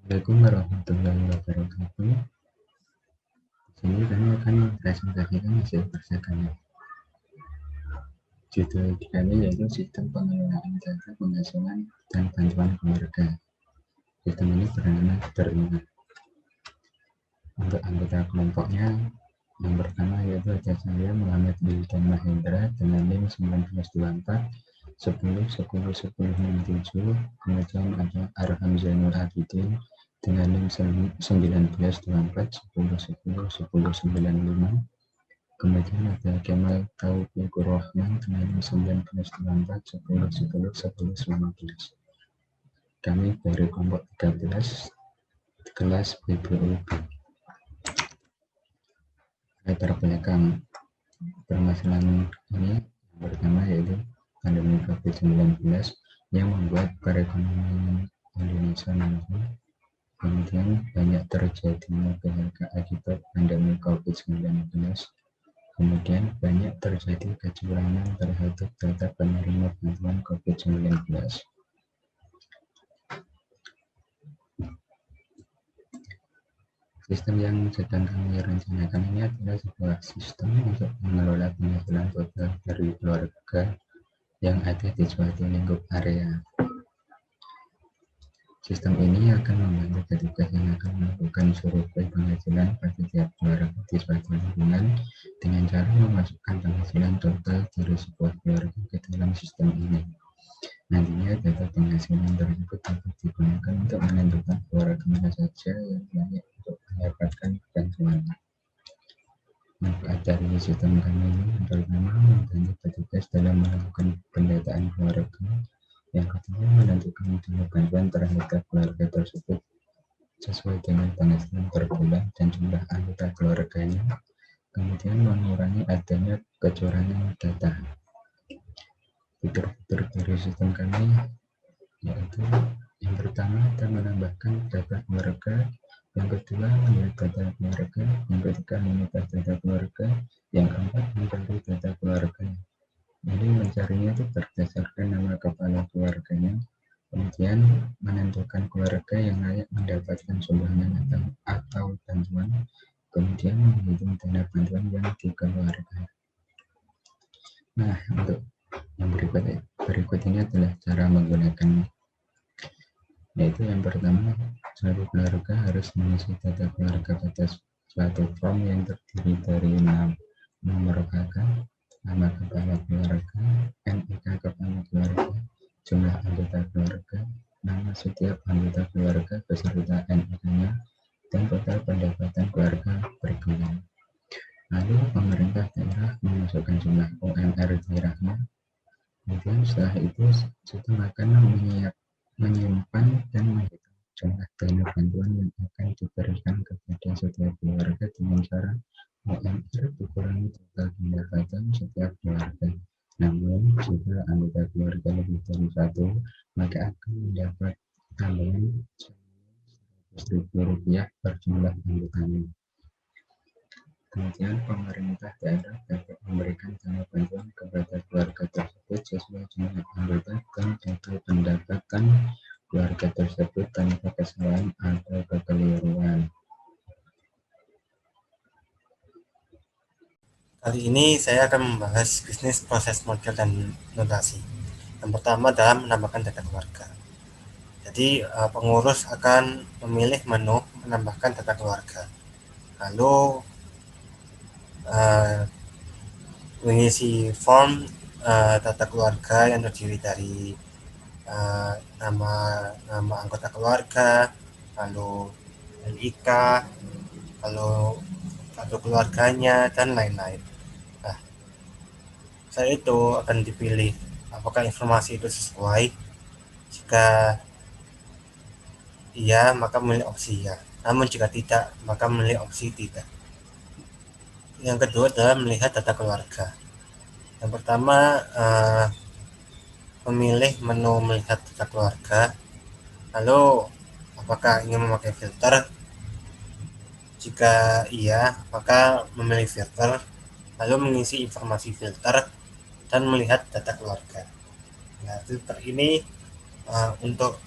Assalamualaikum warahmatullahi wabarakatuh. Di sini kami akan mempresentasikan hasil persakannya. Judul kami yaitu Sistem Pengelolaan Data Penghasilan dan Bantuan Keluarga. Sistem ini bernama Terima. Untuk anggota kelompoknya, yang pertama yaitu ada saya Muhammad Wildan Mahendra dengan NIM 1924 10 10 10 67. Kemudian ada Arham Zainul Abidin dengan NIM 1924 10 10 10 95. Kemudian ada Kemal Taufikur Rahman dengan NIM 1924 10 10 11 15. Kami dari kelompok 13 kelas BBUB. Latar belakang permasalahan ini yang pertama yaitu pandemi COVID-19 yang membuat perekonomian Indonesia menurun. Kemudian banyak terjadinya PHK akibat pandemi COVID-19. Kemudian banyak terjadi kecurangan terhadap data penerima bantuan COVID-19. Sistem yang sedang kami rencanakan ini adalah sebuah sistem untuk mengelola penghasilan total dari keluarga yang ada di suatu lingkup area. Sistem ini akan membantu petugas yang akan melakukan survei penghasilan pada tiap keluarga di suatu lingkungan dengan cara memasukkan penghasilan total dari sebuah keluarga ke dalam sistem ini. Nantinya data penghasilan tersebut dapat digunakan untuk menentukan keluarga mana saja yang layak untuk mendapatkan bantuan. Manfaat dari sistem kami ini pertama membantu petugas dalam melakukan pendataan keluarga. Yang kedua menentukan jumlah bantuan terhadap keluarga tersebut sesuai dengan penghasilan per bulan dan jumlah anggota keluarganya. Kemudian mengurangi adanya kecurangan data. Fitur-fitur dari sistem kami yaitu yang pertama kita menambahkan data keluarga, yang kedua melihat data keluarga, yang ketiga memutar data keluarga, yang keempat mencari data keluarga. Jadi mencarinya itu berdasarkan nama kepala keluarganya, kemudian menentukan keluarga yang layak mendapatkan sumbangan atau bantuan, kemudian menghitung dana bantuan yang dikeluarkan. Nah, untuk yang berikut ini adalah cara menggunakannya. Yaitu yang pertama, suatu keluarga harus mengisi data keluarga pada suatu form yang terdiri dari nomor kakak, nama kepala keluarga, NIK kepala keluarga, jumlah anggota keluarga, nama setiap anggota keluarga beserta NIK-nya, dan total pendapatan keluarga per bulan. Lalu pemerintah daerah memasukkan jumlah UMR daerahnya. Kemudian setelah itu sistem akan menyimpan dan menghitung jumlah dana bantuan yang akan diberikan kepada setiap keluarga dengan cara UMR dikurangi total pendapatan setiap keluarga. Namun jika anggota keluarga lebih dari satu, maka akan mendapat tambahan Rp100.000 per jumlah anggotanya. Kemudian pemerintah daerah dapat memberikan dana bantuan kepada keluarga tersebut sesuai jumlah anggota dan total pendapatan keluarga tersebut tanpa kesalahan atau kekeliruan. Kali ini saya akan membahas bisnis proses model dan notasi. Yang pertama adalah menambahkan data keluarga. Jadi pengurus akan memilih menu menambahkan data keluarga. Lalu mengisi form data keluarga yang terdiri dari nama anggota keluarga, lalu NIK, lalu kartu keluarganya, dan lain-lain. Nah, setelah itu akan dipilih apakah informasi itu sesuai. Jika iya, maka memilih opsi ya. Namun jika tidak, maka memilih opsi tidak. Yang kedua adalah melihat data keluarga. Yang pertama, memilih menu melihat data keluarga. Lalu, apakah ingin memakai filter? Jika iya, maka memilih filter, lalu mengisi informasi filter, dan melihat data keluarga. Nah, filter ini untuk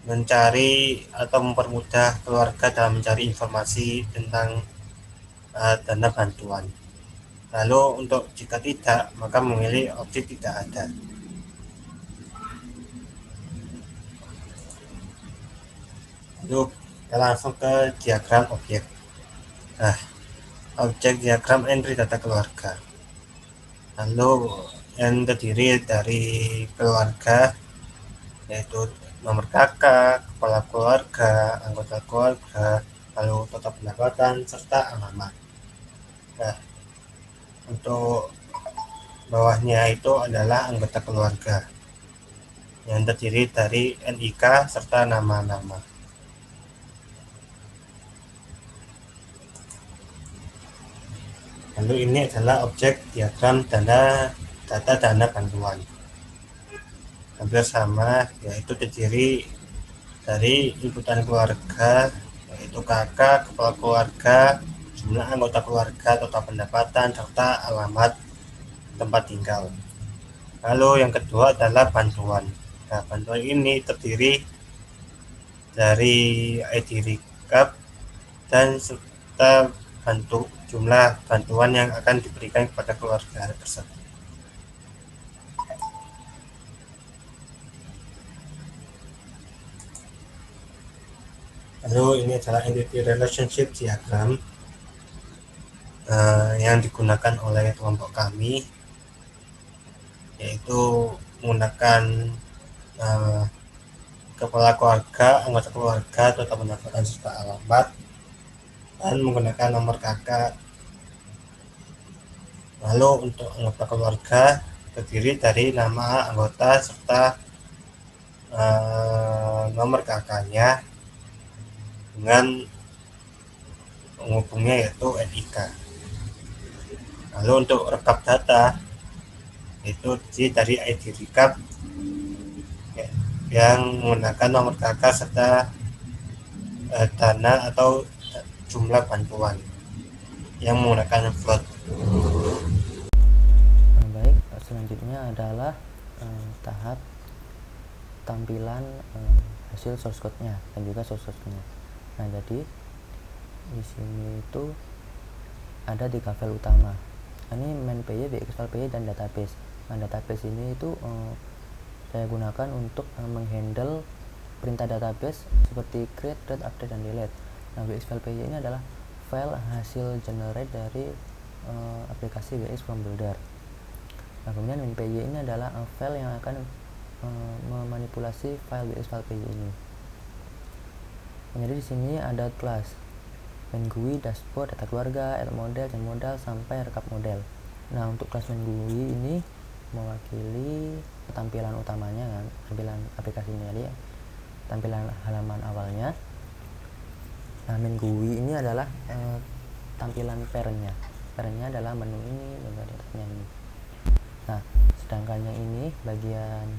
mencari atau mempermudah keluarga dalam mencari informasi tentang dana bantuan. Lalu untuk jika tidak, maka memilih opsi tidak ada. Lalu kita langsung ke diagram objek. Nah, objek diagram entry data keluarga. Lalu yang terdiri dari keluarga, yaitu nomor kakak, kepala keluarga, anggota keluarga, lalu total pendapatan, serta alamat. Nah, untuk bawahnya itu adalah anggota keluarga yang terdiri dari NIK serta nama-nama. Lalu ini adalah objek diagram data dana bantuan. Hampir sama, yaitu terdiri dari inputan keluarga, yaitu kakak, kepala keluarga, jumlah anggota keluarga, total pendapatan, serta alamat tempat tinggal. Lalu yang kedua adalah bantuan. Nah, bantuan ini terdiri dari ID recap dan serta jumlah bantuan yang akan diberikan kepada keluarga tersebut. Lalu ini adalah entity relationship diagram yang digunakan oleh kelompok kami, yaitu menggunakan kepala keluarga, anggota keluarga, total pendapatan serta alamat, dan menggunakan nomor kakak. Lalu untuk anggota keluarga terdiri dari nama anggota serta nomor kakaknya dengan penghubungnya yaitu NIK. Lalu untuk rekap data itu terdiri dari ID recap yang menggunakan nomor kakak serta dana atau jumlah bantuan yang menggunakan float. Baik, selanjutnya adalah tahap tampilan hasil source code-nya dan juga source code-nya. Nah, jadi di sini itu ada 3 file utama. Ini main PY, BX file PY, dan database. Nah, database ini itu saya gunakan untuk menghandle perintah database seperti create, read, update, dan delete. Nah, BX file PY ini adalah file hasil generate dari aplikasi BX Form Builder. Nah, kemudian MinPy ini adalah file yang akan memanipulasi file BX file PY ini. Jadi di sini ada kelas main GUI, dashboard, data keluarga, add model, change model, sampai rekap model. Nah, untuk kelas main GUI ini mewakili tampilan utamanya kan, tampilan aplikasinya, jadi tampilan halaman awalnya. Nah, main GUI ini adalah tampilan parentnya. Parentnya adalah menu ini dan di atasnya ini. Nah, sedangkan yang ini bagian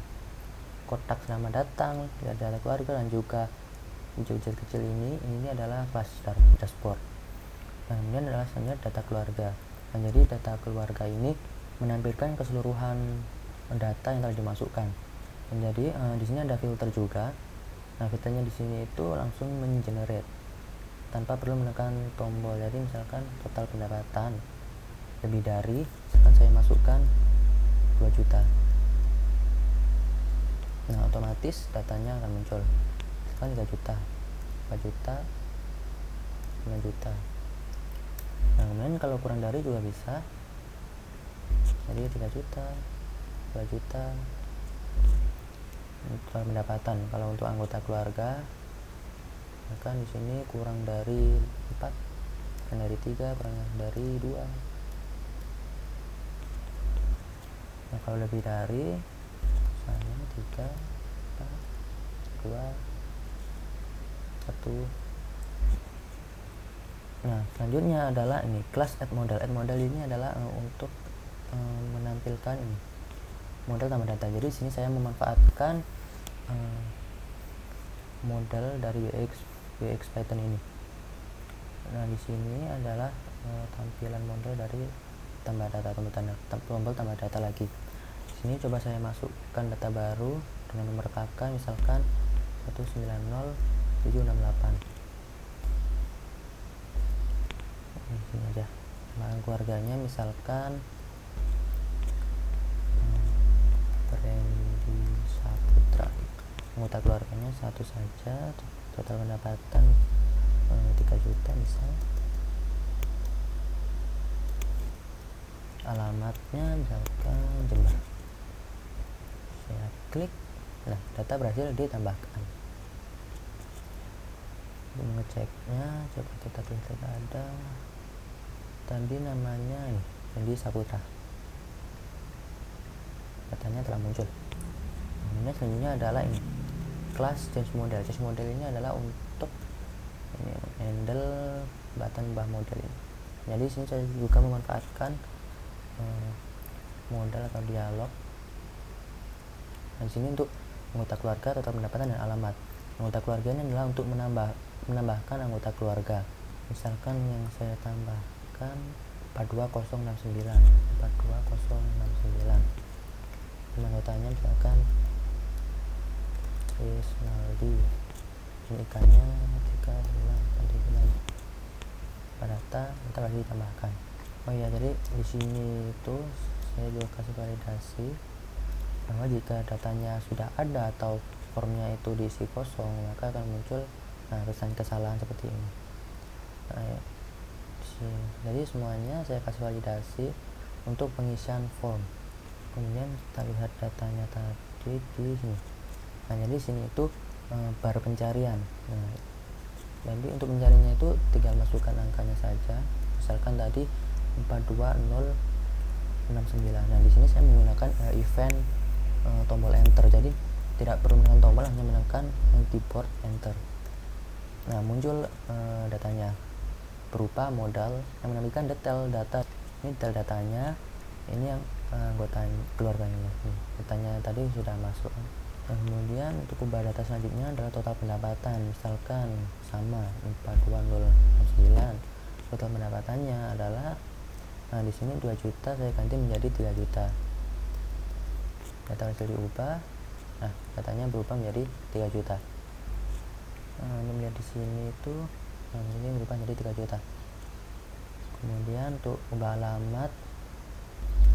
kotak selamat datang, data keluarga, dan juga hijau-hijau kecil ini adalah kelas dashboard. Nah, kemudian adalah selanjutnya data keluarga. Nah, jadi data keluarga ini menampilkan keseluruhan data yang telah dimasukkan. Dan jadi di sini ada filter juga. Nah, filternya di sini itu langsung mengenerate tanpa perlu menekan tombol. Jadi misalkan total pendapatan lebih dari, misalkan saya masukkan 2 juta. Nah, otomatis datanya akan muncul. Misalkan 3 juta, 4 juta, 5 juta. Nah, kemudian kalau kurang dari juga bisa. Jadi 3 juta, 2 juta. Total pendapatan kalau untuk anggota keluarga, maka di sini kurang dari 4, kurang dari 3, kurang dari 2. Nah, kalau lebih dari misalnya 3, 4, 2, 1. Nah, selanjutnya adalah ini kelas add model. Add model ini adalah untuk menampilkan ini model tambah data. Jadi di sini saya memanfaatkan model dari BX Python ini. Nah, di sini adalah tampilan model dari tambah data, tombol tambah data lagi. Di sini coba saya masukkan data baru dengan nomor kakak, misalkan 190.768. Sini aja nama keluarganya, misalkan Randy Saputra. Anggota keluarganya satu saja, total pendapatan 3 juta misal. Alamatnya misalkan Jember. Saya klik, nah data berhasil ditambahkan. Untuk mengeceknya coba kita klik, ada tadi namanya ini Randy Saputra, datanya telah muncul. Kemudian selanjutnya adalah ini kelas change model. Change model ini adalah untuk ini handle button bah model ini. Jadi sini saya juga memanfaatkan modal atau dialog. Dan sini untuk anggota keluarga, total pendapatan dan alamat. Anggota keluarga ini adalah untuk menambahkan anggota keluarga. Misalkan yang saya tambahkan 42069. Anggotanya misalkan Krisnaldi. Ini ikannya 398 data lagi ditambahkan. Oh ya, jadi di sini itu saya juga kasih validasi bahwa jika datanya sudah ada atau formnya itu diisi kosong, maka akan muncul tulisan kesalahan seperti ini. Nah, ya. Jadi semuanya saya kasih validasi untuk pengisian form. Kemudian kita lihat datanya tadi di sini. Nah, jadi sini itu bar pencarian. Nah, jadi untuk mencarinya itu tinggal masukkan angkanya saja. Misalkan tadi 42069. Nah, di sini saya menggunakan event tombol enter. Jadi tidak perlu menekan tombol, hanya menekan keyboard enter. Nah, muncul datanya berupa modal yang menampilkan detail data. Ini detail datanya, ini yang anggota keluarganya. Datanya tadi sudah masuk. Nah, kemudian untuk ubah data selanjutnya adalah total pendapatan. Misalkan sama 42069. Total pendapatannya adalah, nah di sini 2 juta saya ganti menjadi 3 juta. Data hasil diubah. Nah, datanya berubah menjadi 3 juta. Ini melihat di sini itu, ini berubah menjadi 3 juta. Kemudian untuk ubah alamat,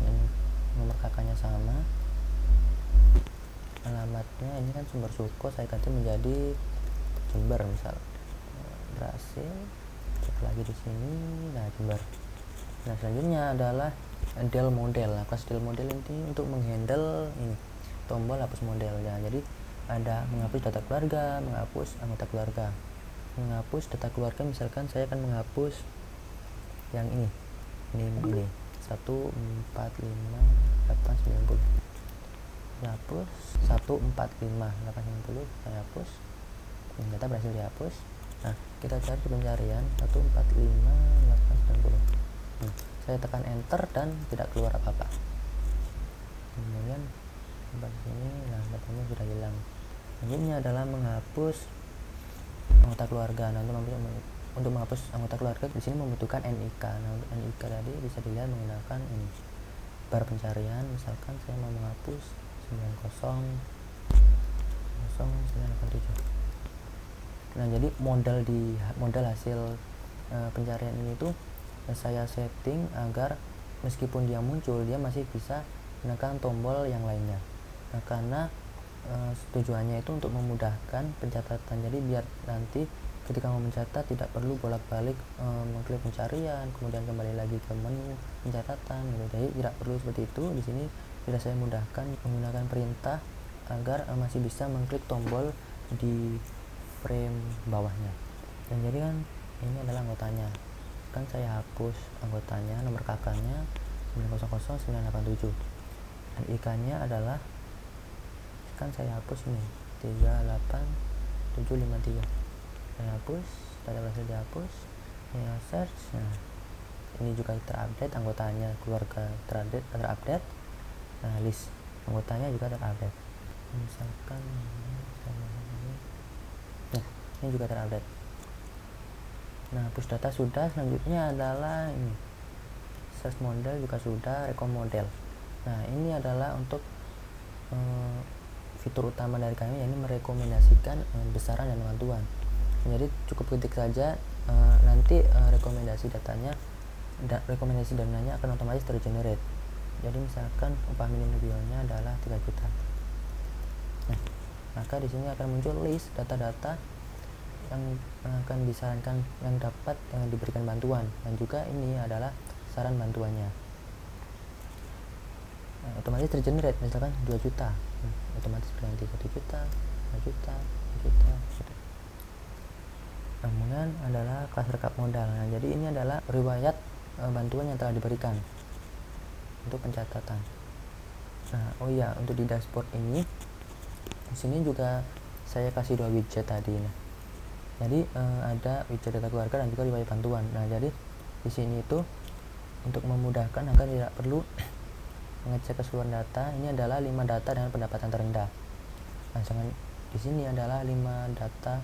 ini nomor kakaknya sama. Alamatnya ini kan Sumber Suko, saya ganti menjadi Jember misal. Berhasil. Cek lagi di sini, nah Jember. Nah, selanjutnya adalah del model. Nah, kelas del model ini untuk menghandle ini tombol hapus model ya. Jadi ada menghapus data keluarga, menghapus anggota keluarga. Menghapus data keluarga, misalkan saya akan menghapus yang ini 145890. Hapus 145890, saya hapus. Ini data berhasil dihapus. Nah, kita cari di pencarian 145890. Saya tekan enter dan tidak keluar apa-apa. Kemudian di sini, nah datanya sudah hilang. Selanjutnya adalah menghapus anggota keluarga. Nah, untuk menghapus anggota keluarga di sini membutuhkan NIK. Nah, untuk NIK tadi bisa dilihat menggunakan ini bar pencarian. Misalkan saya mau menghapus 9000987. Nah, jadi modal hasil pencarian ini tuh saya setting agar meskipun dia muncul, dia masih bisa menekan tombol yang lainnya. Nah, karena tujuannya itu untuk memudahkan pencatatan. Jadi biar nanti ketika mau mencatat tidak perlu bolak-balik mengklik pencarian, kemudian kembali lagi ke menu pencatatan gitu. Jadi tidak perlu seperti itu. Di sini sudah saya mudahkan menggunakan perintah agar masih bisa mengklik tombol di frame bawahnya. Dan jadi kan ini adalah anggotanya. Kan saya hapus anggotanya, nomor kakaknya 900987. Dan ikannya adalah, kan saya hapus ini 38753. Saya hapus, data berhasil dihapus. Saya search. Nah, ini juga terupdate anggotanya, keluarga terupdate. Nah, list anggotanya juga terupdate. Misalkan ini juga terupdate. Nah, push data sudah. Selanjutnya adalah ini search model juga sudah, recom model. Nah, ini adalah untuk fitur utama dari kami, yakni merekomendasikan besaran dan bantuan. Jadi cukup ketik saja, nanti rekomendasi dananya akan otomatis tergenerate. Jadi misalkan upah minimum idealnya adalah 3 juta. Nah, maka di sini akan muncul list data-data yang akan disarankan, yang dapat diberikan bantuan, dan juga ini adalah saran bantuannya. Nah, otomatis tergenerate, misalkan 2 juta, otomatis berganti 1 juta, 2 juta, 2 juta, gitu. Kemudian adalah kelas rekap modal. Nah, jadi ini adalah riwayat bantuan yang telah diberikan untuk pencatatan. Nah, oh iya, untuk di dashboard ini, di sini juga saya kasih 2 widget tadi. Nah, jadi ada widget data keluarga dan juga riwayat bantuan. Nah, jadi di sini itu untuk memudahkan agar tidak perlu mengecek keseluruhan data, ini adalah 5 data dengan pendapatan terendah. Nah, di sini adalah 5 data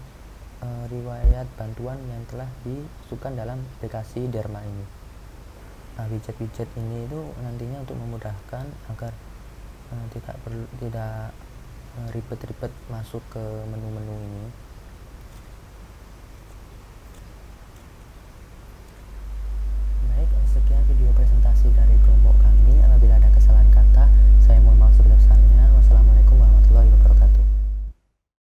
riwayat bantuan yang telah dimasukkan dalam aplikasi Derma ini. Nah, widget-widget ini itu nantinya untuk memudahkan agar tidak ribet-ribet masuk ke menu-menu ini.